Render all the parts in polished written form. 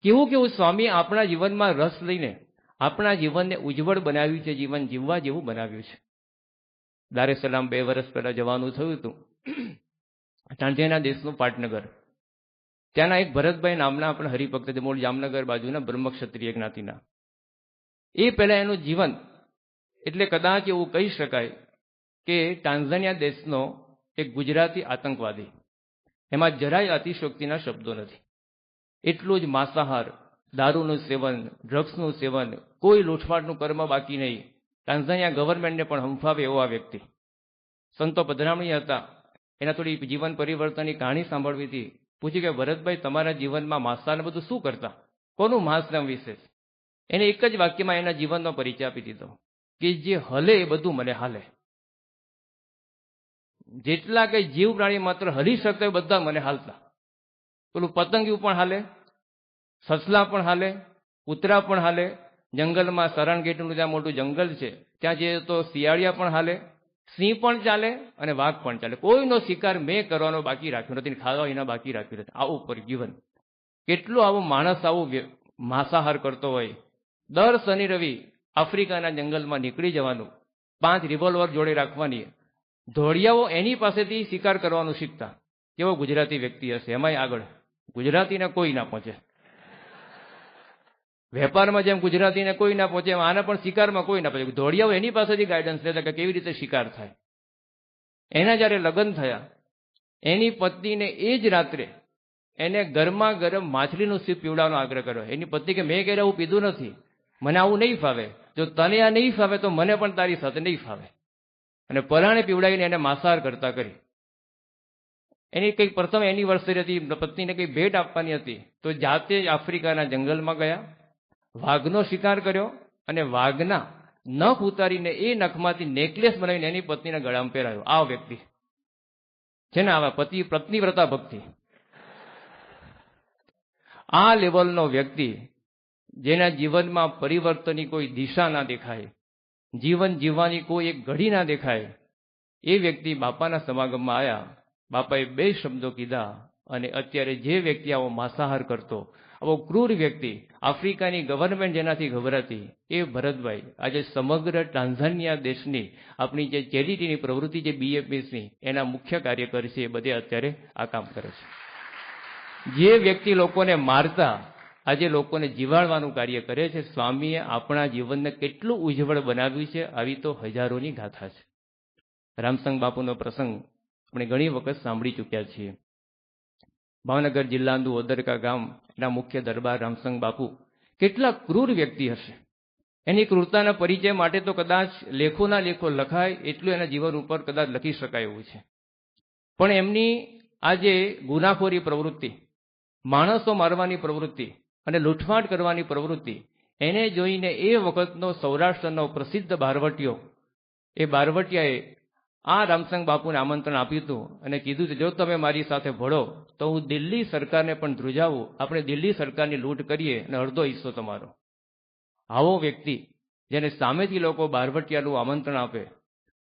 કેવું કેવું સ્વામી આપણા જીવનમાં રસ લઈને આપણા જીવનને ઉજ્જવળ બનાવ્યું છે, જીવન જીવવા જેવું બનાવ્યું છે. દારે સલામ 2 વર્ષ પહેલા જવાનું થયું હતું. ટાંટિયાના દેશનું પાટનગર. ત્યાંના એક ભરતભાઈ નામના આપણા હરિભક્ત છે, મૂળ જામનગર બાજુના બ્રહ્મક્ષત્રિય જ્ઞાતિના. એ પહેલા એનું જીવન એટલે કદાચ એવું કહી શકાય કે ટાંઝાનિયા દેશનો એક ગુજરાતી આતંકવાદી. એમાં જરાય અતિશોક્તિના શબ્દો નથી. એટલું જ માંસાહાર, દારૂનું સેવન, ડ્રગ્સનું સેવન, કોઈ લૂંટફાટનું કર્મ બાકી નહીં. ટાંઝાનિયા ગવર્મેન્ટને પણ હંફાવે એવો આ વ્યક્તિ. સંતો પધરામણી હતા. એના થોડી જીવન પરિવર્તનની કહાણી સાંભળવી હતી. પૂછ્યું કે ભરતભાઈ, તમારા જીવનમાં માંસાહાર બધું શું કરતા? કોનું માંસ નામ વિશેષ? એને એક જ વાક્યમાં એના જીવનનો પરિચય આપી દીધો કે જે હલે એ બધું મને હાલે. જેટલા કઈ જીવ પ્રાણી માત્ર હલી શકતા એ બધા મને હાલતા. પેલું પતંગિયું પણ હાલે, સસલા પણ હાલે, કૂતરા પણ હાલે. જંગલમાં સરણગેટનું ત્યાં મોટું જંગલ છે, ત્યાં જઈએ તો શિયાળિયા પણ હાલે, સિંહ પણ ચાલે અને વાઘ પણ ચાલે. કોઈનો શિકાર મેં કરવાનો બાકી રાખ્યો નથી, ખાવા એના બાકી રાખ્યું નથી. આવું પર જીવન. કેટલું આવો માણસ આવું માંસાહાર કરતો હોય. દર શનિ રવિ આફ્રિકાના જંગલમાં નીકળી જવાનું, 5 રિવોલ્વર જોડે રાખવાની. ધોળિયાઓ એની પાસેથી શિકાર કરવાનું શીખતા. કેવો ગુજરાતી વ્યક્તિ હશે, એમાંય આગળ. ગુજરાતીને કોઈ ના પહોંચે. વેપારમાં જેમ ગુજરાતીને કોઈ ના પહોંચે, આને પણ શિકારમાં કોઈ ના પહોંચે. ધોળિયાઓ એની પાસેથી ગાઈડન્સ લેતા કે કેવી રીતે શિકાર થાય. એના જ્યારે લગ્ન થયા, એની પત્નીને એ જ રાત્રે એને ગરમા ગરમ માછલીનું સૂપ પીવડાવવાનો આગ્રહ કર્યો. એની પત્ની કે મેં ક્યારે આવું પીધું નથી, મને આવું નહીં ફાવે. જો તને આ નહીં ફાવે તો મને પણ તારી સાથે નહીં ફાવે. અને પરાણે પીવડાવીને એને માંસાહાર કરતા કરી. એની કંઈક પ્રથમ એનિવર્સરી હતી, પત્નીને કંઈક ભેટ આપવાની હતી, તો જાતે જ આફ્રિકાના જંગલમાં ગયા, વાઘનો શિકાર કર્યો અને વાઘના નખ ઉતારીને એ નખમાંથી નેકલેસ બનાવીને એની પત્નીના ગળામાં પહેરાયો. આ વ્યક્તિ છે ને, આવા પત્ની વ્રતા ભક્તિ. આ લેવલનો વ્યક્તિ જેના જીવનમાં પરિવર્તનની કોઈ દિશા ના દેખાય, જીવન જીવવાની કોઈ એક ઘડી ના દેખાય, એ વ્યક્તિ બાપાના સમાગમમાં આવ્યા. બાપાએ 2 શબ્દો કીધા અને અત્યારે જે વ્યક્તિ આવો માંસાહાર કરતો, આવો ક્રૂર વ્યક્તિ, આફ્રિકાની ગવર્મેન્ટ જેનાથી ગભરાતી, એ ભરતભાઈ આજે સમગ્ર ટાંઝાનિયા દેશની આપણી જે ચેરિટીની પ્રવૃત્તિ છે BFBની, એના મુખ્ય કાર્યકર છે. એ બધે અત્યારે આ કામ કરે છે. જે વ્યક્તિ લોકોને મારતા આજે લોકોને જીવાડવાનું કાર્ય કરે છે. સ્વામીએ આપણા જીવનને કેટલું ઉજ્જવળ બનાવ્યું છે, આવી તો હજારોની ગાથા છે. રામસંગ બાપુનો પ્રસંગ આપણે ઘણી વખત સાંભળી ચૂક્યા છીએ. ભાવનગર જિલ્લાનું ઓદરકા ગામ, એના મુખ્ય દરબાર રામસંગ બાપુ કેટલા ક્રૂર વ્યક્તિ હશે. એની ક્રૂરતાના પરિચય માટે તો કદાચ લેખોના લેખો લખાય એટલું એના જીવન ઉપર કદાચ લખી શકાય એવું છે. પણ એમની આજે ગુનાખોરી પ્રવૃત્તિ, માણસો મારવાની પ્રવૃત્તિ અને લૂંટફાટ કરવાની પ્રવૃત્તિ, એને જોઈને એ વખતનો સૌરાષ્ટ્રનો પ્રસિદ્ધ બારવટીયો, એ બારવટિયાએ આ રામસંગ બાપુને આમંત્રણ આપ્યું હતું અને કીધું કે જો તમે મારી સાથે ભળો તો હું દિલ્હી સરકારને પણ ધ્રુજાવું, આપણે દિલ્હી સરકારની લૂંટ કરીએ અને અડધો હિસ્સો તમારો. આવો વ્યક્તિ જેને સામેથી લોકો બારવટિયાનું આમંત્રણ આપે,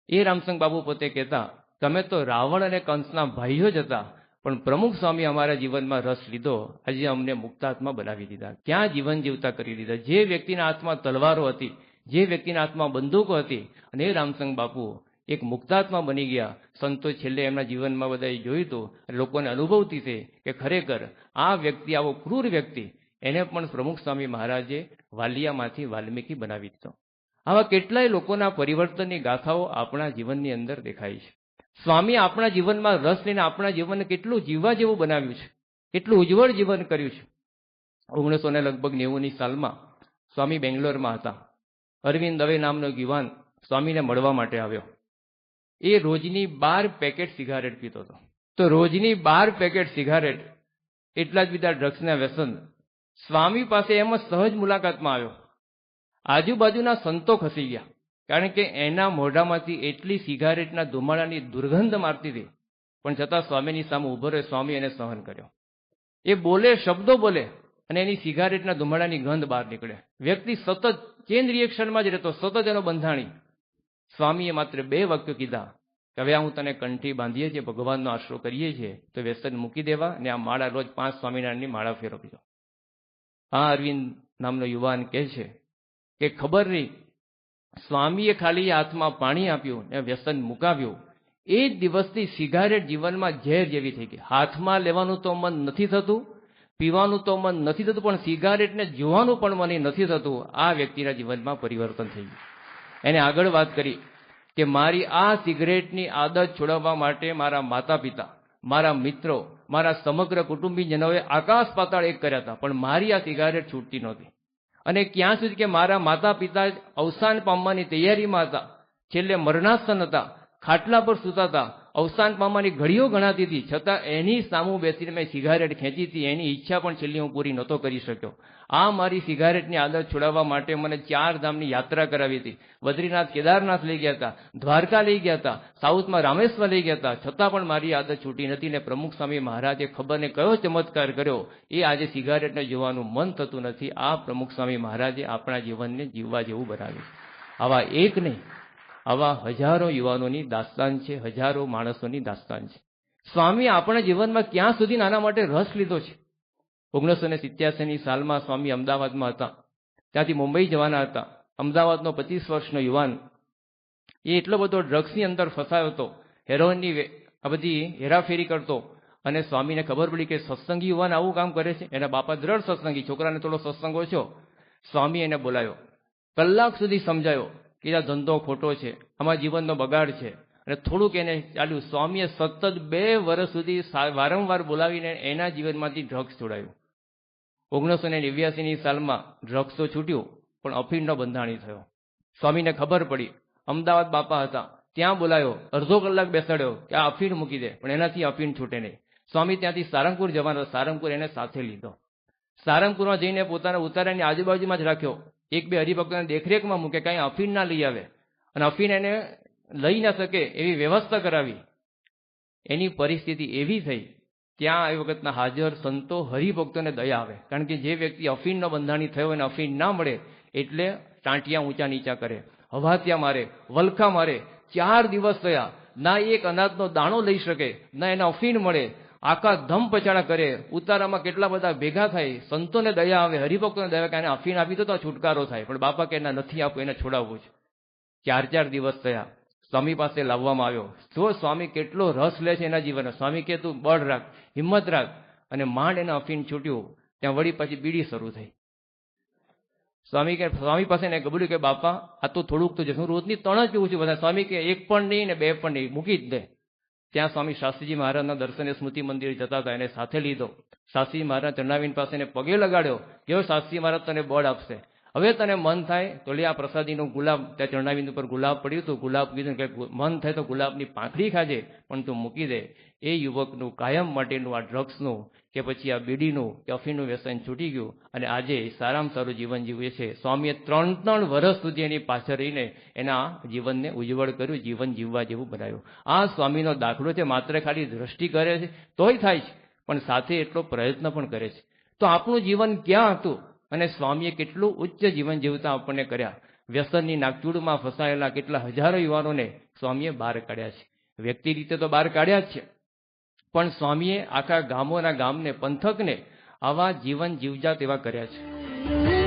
એ રામસંગ બાપુ પોતે કહેતા, તમે તો રાવણ અને કંસના ભાઈઓ જ હતા, પણ પ્રમુખ સ્વામી અમારા જીવનમાં રસ લીધો, આજે અમને મુક્તાત્મા બનાવી દીધા, ક્યાં જીવન જીવતા કરી દીધા. જે વ્યક્તિના હાથમાં તલવારો હતી, જે વ્યક્તિના હાથમાં બંદૂકો હતી, અને એ રામસંગ બાપુ એક મુક્તાત્મા બની ગયા. સંતો છેલ્લે એમના જીવનમાં બધાએ જોયું હતું, લોકોને અનુભવતી છે કે ખરેખર આ વ્યક્તિ, આવો ક્રૂર વ્યક્તિ, એને પણ પ્રમુખ સ્વામી મહારાજે વાલિયામાંથી વાલ્મીકી બનાવી દીધો. આવા કેટલાય લોકોના પરિવર્તનની ગાથાઓ આપણા જીવનની અંદર દેખાય છે. સ્વામી આપણા જીવનમાં રસ લઈને આપણા જીવનને કેટલું જીવવા જેવું બનાવ્યું છે, કેટલું ઉજ્જવળ જીવન કર્યું છે. 1990 સાલમાં સ્વામી બેંગ્લોરમાં હતા. અરવિંદ દવે નામનો યુવાન સ્વામીને મળવા માટે આવ્યો. એ રોજની 12 પેકેટ સિગારેટ પીતો હતો. તો રોજની 12 પેકેટ સિગારેટ, એટલા જ બધા ડ્રગ્સના વ્યસન. સ્વામી પાસે એમ સહજ મુલાકાતમાં આવ્યો. આજુબાજુના સંતો ખસી ગયા, કારણ કે એના મોઢામાંથી એટલી સિગારેટના ધુમાડાની દુર્ગંધ મારતી હતી. પણ છતાં સ્વામીની સામે ઉભો રહ્યો. સ્વામી એને સહન કર્યો. એ બોલે, શબ્દો બોલે અને એની સિગારેટના ધુમાડાની ગંધ બહાર નીકળે. વ્યક્તિ સતત ચેન રિએક્શનમાં જ રહેતો, સતત એનો બંધાણી. સ્વામીએ માત્ર 2 વાક્યો કીધા કે હવે હું તને કંઠી બાંધીએ છીએ, ભગવાનનો આશરો કરીએ છીએ, તો વ્યસન મૂકી દેવા અને આ માળા રોજ 5 સ્વામિનારાયણની માળા ફેરવજો. આ અરવિંદ નામનો યુવાન કહે છે કે ખબર નહીં, સ્વામીએ ખાલી હાથમાં પાણી આપ્યું ને વ્યસન મુકાવ્યું, એ જ દિવસથી સિગારેટ જીવનમાં ઝેર જેવી થઈ ગઈ. હાથમાં લેવાનું તો મન નથી થતું, પીવાનું તો મન નથી થતું, પણ સિગારેટને જોવાનું પણ મને નથી થતું. આ વ્યક્તિના જીવનમાં પરિવર્તન થઈ ગયું. એને આગળ વાત કરી કે મારી આ સિગરેટની આદત છોડાવવા માટે મારા માતા પિતા, મારા મિત્રો, મારા સમગ્ર કુટુંબીજનોએ આકાશ પાતાળ એક કર્યા હતા, પણ મારી આ સિગારેટ છૂટતી નહોતી. અને ક્યાં સુધી કે મારા માતા પિતા અવસાન પામવાની તૈયારીમાં હતા, છેલ્લે મરણાસન હતા, ખાટલા પર સૂતા હતા, અવસાન પામવાની ઘડીઓ ગણાતી હતી, છતાં એની સામું બેસીને મેં સિગારેટ ખેંચી હતી. એની ઈચ્છા પણ છેલ્લી હું પૂરી નહોતો કરી શક્યો. આ મારી સિગારેટની આદત છોડાવવા માટે મને 4 ધામની યાત્રા કરાવી હતી. બદ્રીનાથ, કેદારનાથ લઈ ગયા હતા, દ્વારકા લઈ ગયા હતા, સાઉથમાં રામેશ્વર લઈ ગયા હતા, છતાં પણ મારી આદત છૂટી નથી. ને પ્રમુખ સ્વામી મહારાજે ખબર ને કયો ચમત્કાર કર્યો, એ આજે સિગારેટને જોવાનું મન થતું નથી. આ પ્રમુખ સ્વામી મહારાજે આપણા જીવનને જીવવા જેવું બનાવ્યું. આવા એક નહીં, આવા હજારો યુવાનોની દાસ્તાન છે, હજારો માણસોની દાસ્તાન છે. સ્વામી આપણા જીવનમાં ક્યાં સુધી આના માટે રસ લીધો છે. 1987ની સાલમાં સ્વામી અમદાવાદમાં હતા, ત્યાંથી મુંબઈ જવાના હતા. અમદાવાદનો 25 વર્ષનો યુવાન, એ એટલો બધો ડ્રગ્સની અંદર ફસાયો હતો, હેરોઇનની આ બધી હેરાફેરી કરતો, અને સ્વામીને ખબર પડી કે સત્સંગી યુવાન આવું કામ કરે છે. એના બાપા દ્રઢ સત્સંગી, છોકરાને થોડો સત્સંગ ઓછો. સ્વામી એને બોલાયો, કલાક સુધી સમજાયો કે આ ધંધો ખોટો છે, આમાં જીવનનો બગાડ છે, અને થોડુંક એને ચાલ્યું. સ્વામીએ સતત 2 વર્ષ સુધી વારંવાર બોલાવીને એના જીવનમાંથી ડ્રગ્સ છોડાયું. 1989ની સાલમાં ડ્રગ્સ તો છૂટ્યું, પણ અફીણનો બંધાણી થયો. સ્વામીને ખબર પડી, અમદાવાદ બાપા હતા, ત્યાં બોલાયો, અડધો કલાક બેસાડ્યો કે આ અફીણ મૂકી દે, પણ એનાથી અફીણ છૂટે નહીં. સ્વામી ત્યાંથી સારંગપુર જવાના, સારંગપુર એને સાથે લીધો. સારંગપુરમાં જઈને પોતાના ઉતારાની આજુબાજુમાં જ રાખ્યો. 1-2 હરિભક્તોને દેખરેખમાં મૂકે, કાંઈ અફીણ ના લઈ આવે, અને અફીણ એને લઈ ના શકે એવી વ્યવસ્થા કરાવી. એની પરિસ્થિતિ એવી થઈ, ત્યાં એ વખતના હાજર સંતો હરિભક્તોને દયા આવે, કારણ કે જે વ્યક્તિ અફીણનો બંધાણી થયો એને અફીણ ના મળે એટલે ટાંટિયા ઊંચા નીચા કરે, હવાતિયા મારે, વલખા મારે. 4 દિવસ થયા, ના એક અનાજનો દાણો લઈ શકે, ના એને અફીણ મળે, આખા ધમ પછાડા કરે. ઉતારામાં કેટલા બધા ભેગા થાય, સંતોને દયા આવે, હરિભક્તોને દયા આવે, એને અફીણ આપી દો તો છુટકારો થાય. પણ બાપા કે એના નથી આપવું, એને છોડાવવું છે. 4 દિવસ થયા, સ્વામી પાસે લાવવામાં આવ્યો. જો સ્વામી કેટલો રસ લે છે એના જીવનમાં. સ્વામી કે તું બળ રાખ, હિંમત રાખ, અને માંડ એને અફીણ છૂટ્યું. ત્યાં વળી પાછી બીડી શરૂ થઈ. સ્વામી પાસે એને કબૂલ્યું કે બાપા આ તો થોડુંક તો જશે, હું રોજની 3 જ પીવું છું બધા. સ્વામી કે 1 પણ નહીં ને 2 પણ નહીં, મૂકી જ દે. ત્યાં સ્વામી શાસ્ત્રીજી મહારાજના દર્શને સ્મૃતિ મંદિર જતા હતા, એને સાથે લીધો. શાસ્ત્રીજી મહારાજ ચરણાવીન પાસે એને પગે લગાડ્યો, કેવો શાસ્ત્રીજી મહારાજ તને બળ આપશે, હવે તને મન થાય તો લે આ પ્રસાદીનો ગુલાબ. ત્યાં ચરણાવીન ઉપર ગુલાબ પડ્યું હતું, ગુલાબ કીધું કે મન થાય તો ગુલાબની પાંખડી ખાજે, પણ તું મૂકી દે. એ યુવકનું કાયમ માટેનું આ ડ્રગ્સનું કે પછી આ બીડીનું કે અફીણનું વ્યસન છૂટી ગયું, અને આજે સારામાં સારું જીવન જીવે છે. સ્વામીએ 3 વર્ષ સુધી એની પાછળ રહીને એના જીવનને ઉજ્જવળ કર્યું, જીવન જીવવા જેવું બનાવ્યું. આ સ્વામીનો દાખલો છે. માત્ર ખાલી દ્રષ્ટિ કરે છે તોય થાય છે, પણ સાથે એટલો પ્રયત્ન પણ કરે છે. તો આપણું જીવન ક્યાં હતું અને સ્વામીએ કેટલું ઉચ્ચ જીવન જીવતા આપણને કર્યા. વ્યસનની નાગચૂડમાં ફસાયેલા કેટલા હજારો યુવાનોને સ્વામીએ બહાર કાઢ્યા છે. વ્યક્તિ રીતે તો બહાર કાઢ્યા જ છે, પણ સ્વામીએ આખા ગામોના ગામને, પંથકને આવા જીવન જીવજા તેવા કર્યા છે.